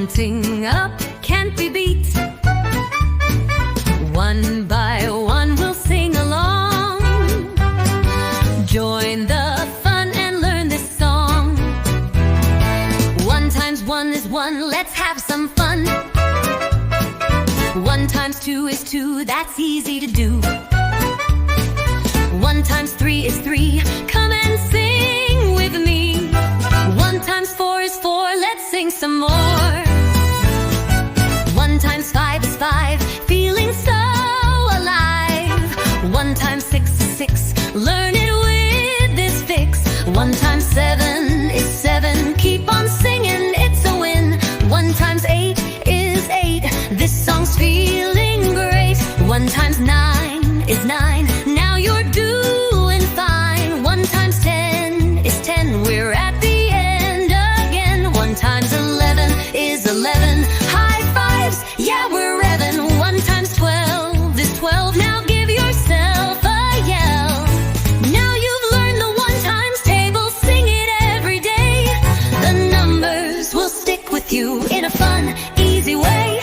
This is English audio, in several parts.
Counting up can't be beat. One by one we'll sing along. Join the fun and learn this song. 1 times 1 is 1, let's have some fun. 1 times 2 is 2, that's easy to do. 1 times 3 is 3, come and sing with me. 1 times 4 is 4, let's sing some more. 1 times 5 is 5, feeling so alive. 1 times 6 is 6, learn it with this fix. 1 times 7 is 7, keep on singing, it's a win. 1 times 8 is 8, this song's feeling great. 1 times 9 is 9, now you're doing fine. 1 times 10 is 10, we're at the end again. 1 times 11 is 11, high fives, yeah we're revving. 1 times 12 is 12, now give yourself a yell. Now you've learned the 1 times table, sing it every day. The numbers will stick with you in a fun, easy way.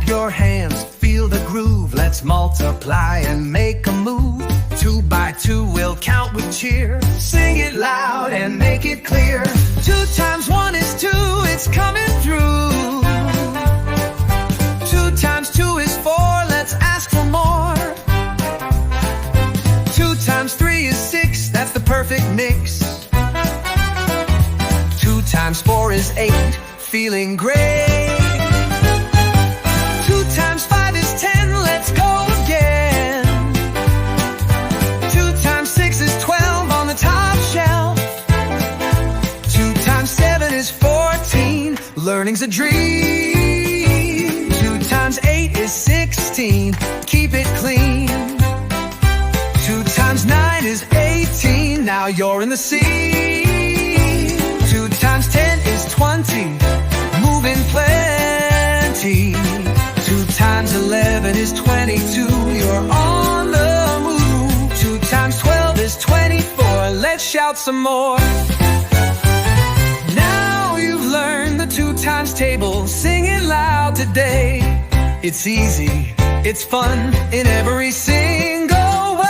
Your hands, feel the groove. Let's multiply and make a move. 2 by 2 we'll count with cheer. Sing it loud and make it clear. 2 times 1 is 2, it's coming through. 2 times 2 is 4, let's ask for more. 2 times 3 is 6, that's the perfect mix. 2 times 4 is 8, feeling great. 2 times 5 is 10, let's go again. 2 times 6 is 12 on the top shelf. 2 times 7 is 14, learning's a dream. 2 times 8 is 16, keep it clean. 2 times 9 is 18, now you're in the scene. 2 times 10 is 20, moving plenty. 2 times 11 is 22, you're on the move. 2 times 12 is 24, let's shout some more. Now you've learned the 2 times table, sing it loud today. It's easy, it's fun in every single way.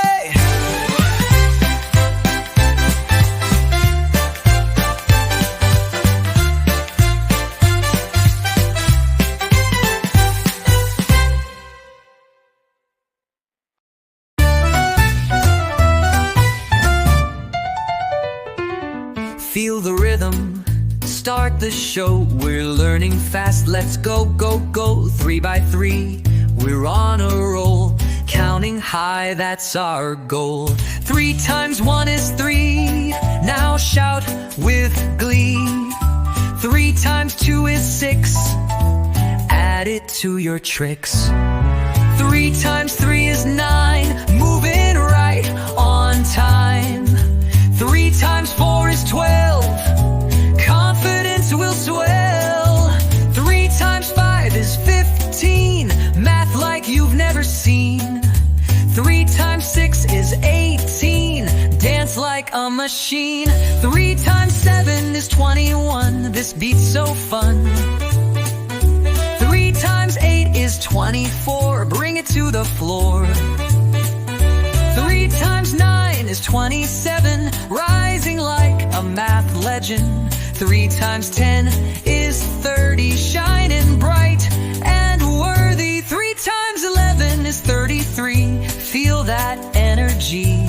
Feel the rhythm, start the show. We're learning fast, let's go, go, go. 3 by 3, we're on a roll. Counting high, that's our goal. 3 times 1 is 3, now shout with glee. 3 times 2 is 6, add it to your tricks. 3 times 3 is 9, moving right on time. 3 times 4 is 12, confidence will swell. 3 times 5 is 15, math like you've never seen. 3 times 6 is 18, dance like a machine. 3 times 7 is 21, this beat's so fun. 3 times 8 is 24, bring it to the floor. 3 times 9 is 27, rising like a math legend. 3 times 10 is 30, shining bright and worthy. 3 times 11 is 33, feel that energy.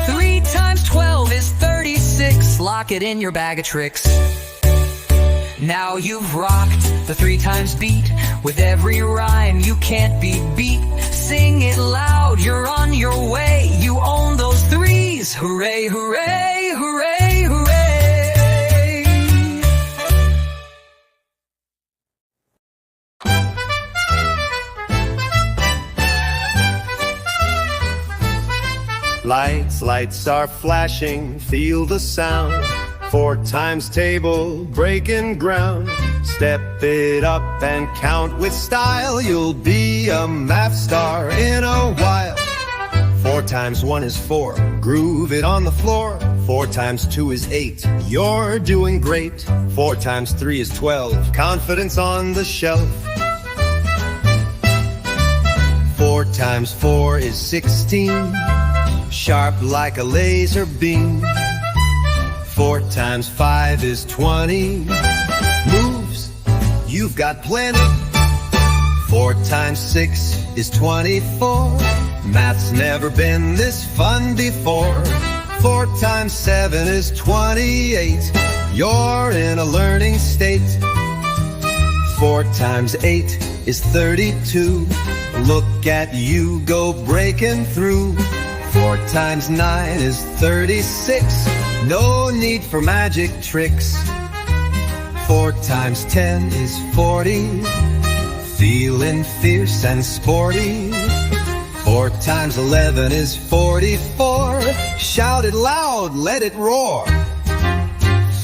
3 times 12 is 36, lock it in your bag of tricks. Now you've rocked the 3 times beat. With every rhyme you can't be beat. Sing it loud, you're on your way. You own those 3s, hooray, hooray, hooray, hooray. Lights, lights are flashing, feel the sound. 4 times table, breaking ground. Step it up and count with style. You'll be a math star in a while. 4 times 1 is 4. Groove it on the floor. 4 times 2 is 8. You're doing great. 4 times 3 is 12. Confidence on the shelf. 4 times 4 is 16. Sharp like a laser beam. 4 times 5 is 20. Moves, you've got plenty. 4 times 6 is 24. Math's never been this fun before. 4 times 7 is 28. You're in a learning state. 4 times 8 is 32. Look at you go breaking through. 4 times 9 is 36. No need for magic tricks. 4 times 10 is 40. Feeling fierce and sporty. 4 times 11 is 44. Shout it loud, let it roar.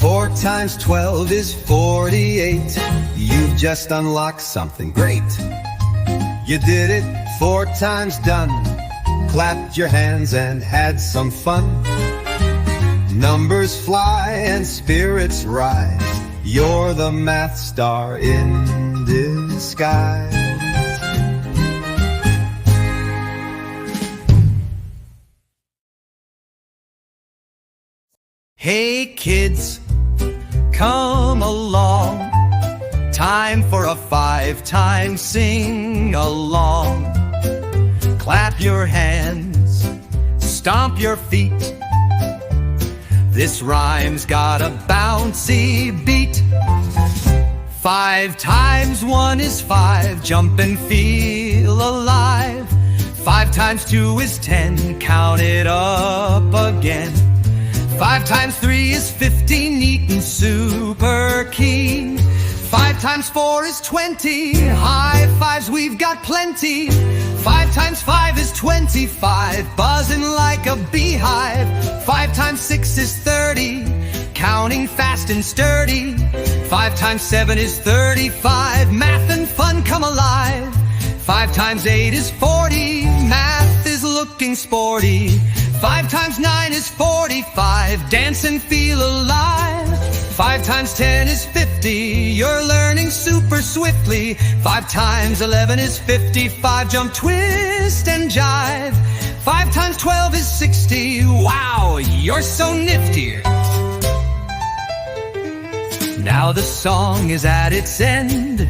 4 times 12 is 48. You've just unlocked something great. You did it 4 times done. Clapped your hands and had some fun. Numbers fly and spirits rise. You're the math star in disguise. Hey kids, come along. Time for a 5-time sing-along. Clap your hands, stomp your feet. This rhyme's got a bouncy beat. 5 times 1 is 5, jump and feel alive. 5 times 2 is 10, count it up again. 5 times 3 is 15, neat and super keen. 5 times 4 is 20, high fives, we've got plenty. 5 times 5 is 25, buzzing like a beehive. 5 times 6 is 30, counting fast and sturdy. 5 times 7 is 35, math and fun come alive. 5 times 8 is 40, math is looking sporty. 5 times 9 is 45, dance and feel alive. 5 times 10 is 50, you're learning super swiftly. 5 times 11 is 55, jump, twist and jive. 5 times 12 is 60, wow, you're so nifty. Now the song is at its end,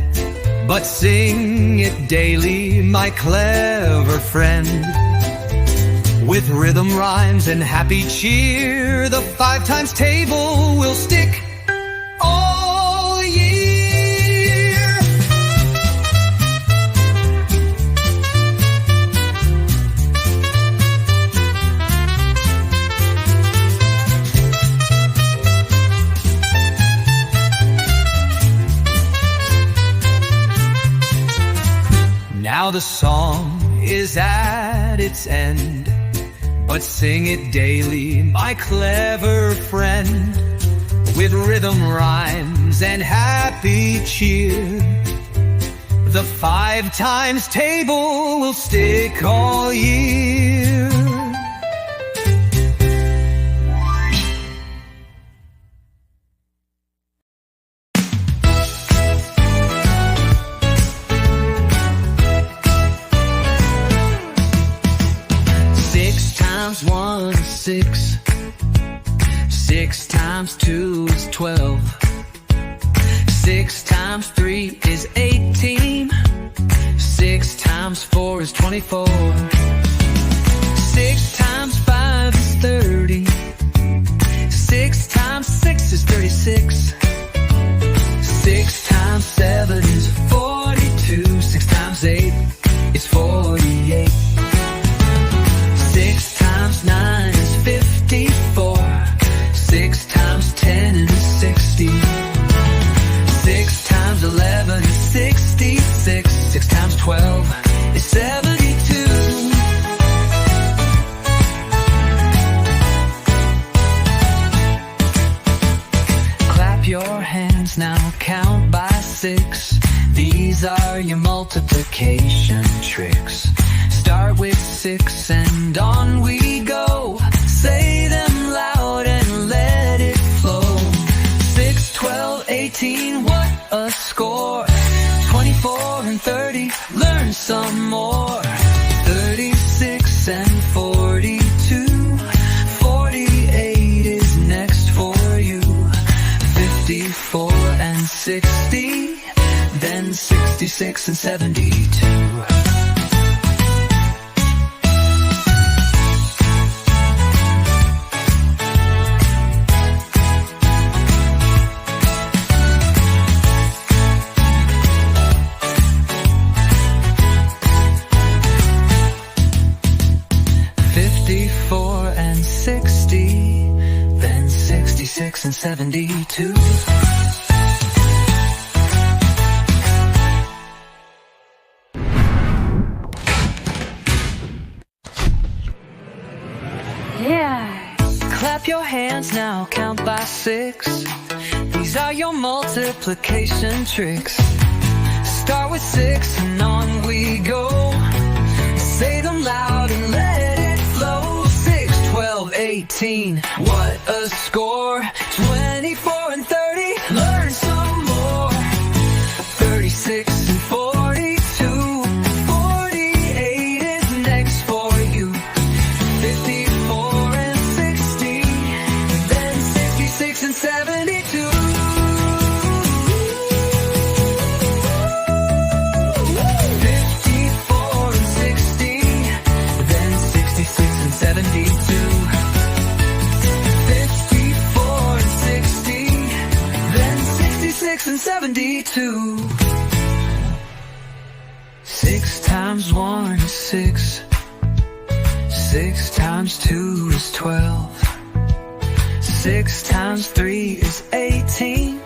but sing it daily, my clever friend. With rhythm, rhymes, and happy cheer, the 5 times table will stick all year. Now the song is at its end, but sing it daily, my clever friend. With rhythm, rhymes, and happy cheer, the 5 times table will stick all year. One is 6. 6 times 2 is 12. 6 times 3 is 18. 6 times 4 is 24. 6 times 5 is 30. 6 times 6 is 36. 6 times 7 is 42. 6 times 8 is 48. 6 times 9 is 54. 6 times 10 is 60. 6 times 11 is 66. 6 times 12 is 72. Clap your hands now, count by 6. These are your multiplication tricks. Start with 6 and on we go. Say them loud and let it flow. 6, 12, 18, what a score. 24 and 30, learn some more. 36 and 42, 48 is next for you. 54 and 60, then 66 and 72. 54 and 60, then 66 and 72. Yeah. Clap your hands now, count by 6. These are your multiplication tricks. Start with 6 and on we go. Say them loud and let it flow. 6, 12, 18, what a score. 24 and 30, learn some more. 36 and 42, 48 is next for you. 54 and 60, then 66 and 72. 72. 54 and 60, then 66 and 72. 6 times 1 is 6. 6 times 2 is 12. 6 times 3 is 18.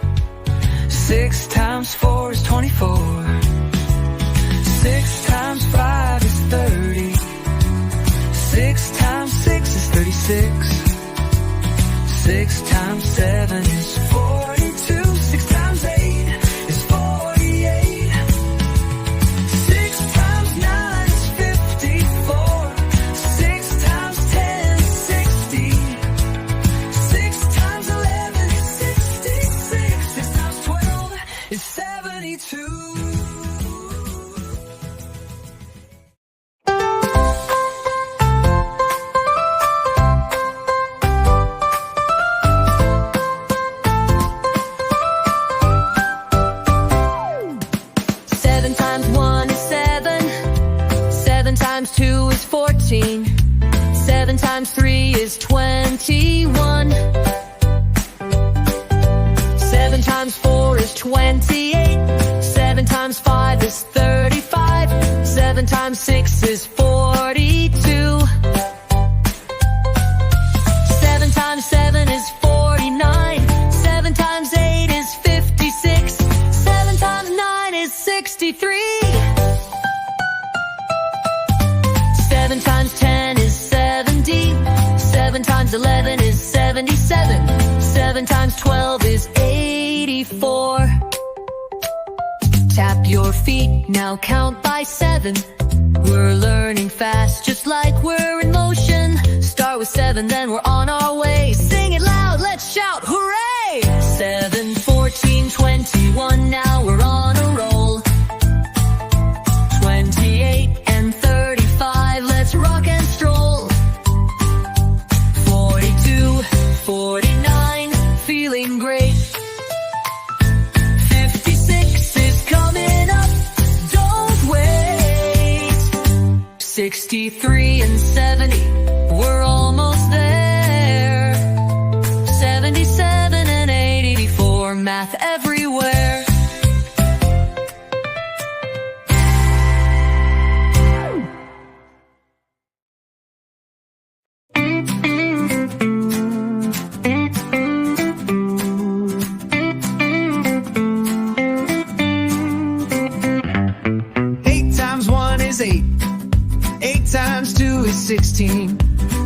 6 times 4 is 24. 6 times 5 is 30. 6 times 6 is 36. 6 times 7 is 42. 6 times 8 is 48. 6 times 9 is 54. 6 times 10 is 60. 6 times 11 is 66. 6 times 12 is 72. 2 is 14. 7 times 3 is 21. 7 times 4 is 28. 7 times 5 is 35. 7 times 6 is 42. 7 times 7 is 49. 7 times 8 is 56. 7 times 9 is 63. 7 times 10 is 70. 7 times 11 is 77. 7 times 12 is 84. Tap your feet, now count by 7. We're learning fast, just like we're in motion. Start with 7, then we're on our way. Sing it loud, let's shout, hooray! 7, 14, 21, now we're on a roll. 28 and 35, let's rock and stroll. 42, 49, feeling great. 56 is coming up, don't wait. 63 and 70, we're almost there. 77 and 84, math everywhere. Is 8. 8 times 2 is 16.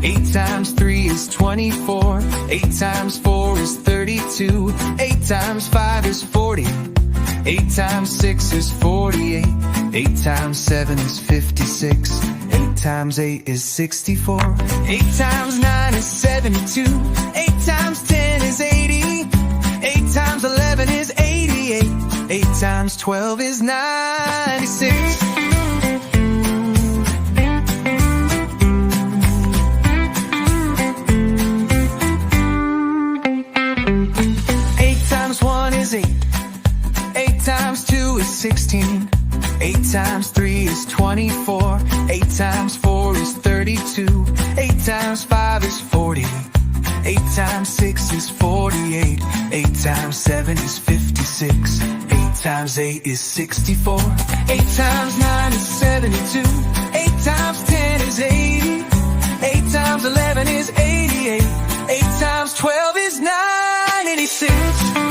8 times 3 is 24. 8 times 4 is 32. 8 times 5 is 40. 8 times 6 is 48. 8 times 7 is 56. 8 times 8 is 64. 8 times 9 is 72. 8 times 10 is 80. 8 times 11 is 88. 8 times 12 is 96. 8 times 1 is 8. 8 times 2 is 16. 8 times 3 is 24. 8 times 4 is 32. 8 times 5 is 40. 8 times 6 is 48. 8 times 7 is 56. 8 times 8 is 64. 8 times 9 is 72. 8 times 10 is 80. 8 times 11 is 88. 8 times 12 is 96.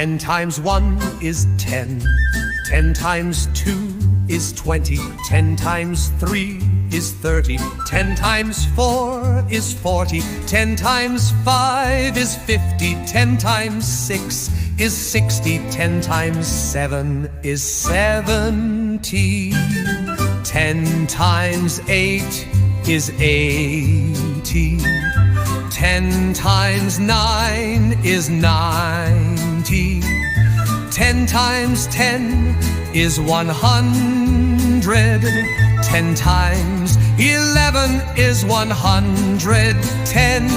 10 times 1 is 10. 10 times 2 is 20. 10 times 3 is 30. 10 times 4 is 40. 10 times 5 is 50. 10 times 6 is 60. 10 times 7 is 70. 10 times 8 is 80. 10 times 9 is 90. 10 times 10 is 100. 10 times 11 is 110.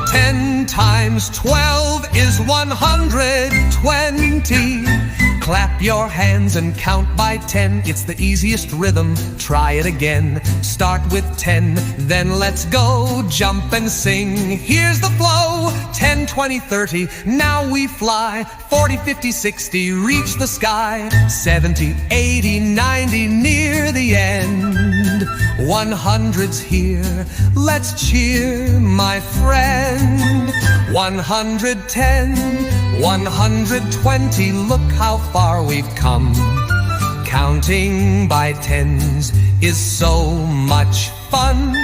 10 times 12 is 120. Clap your hands and count by 10. It's the easiest rhythm, try it again. Start with 10, then let's go. Jump and sing, here's the flow. 10, 20, 30, now we fly. 40, 50, 60, reach the sky. 70, 80, 90, near the end. 100's here, let's cheer, my friend. 110, 120, look how far we've come. Counting by tens is so much fun.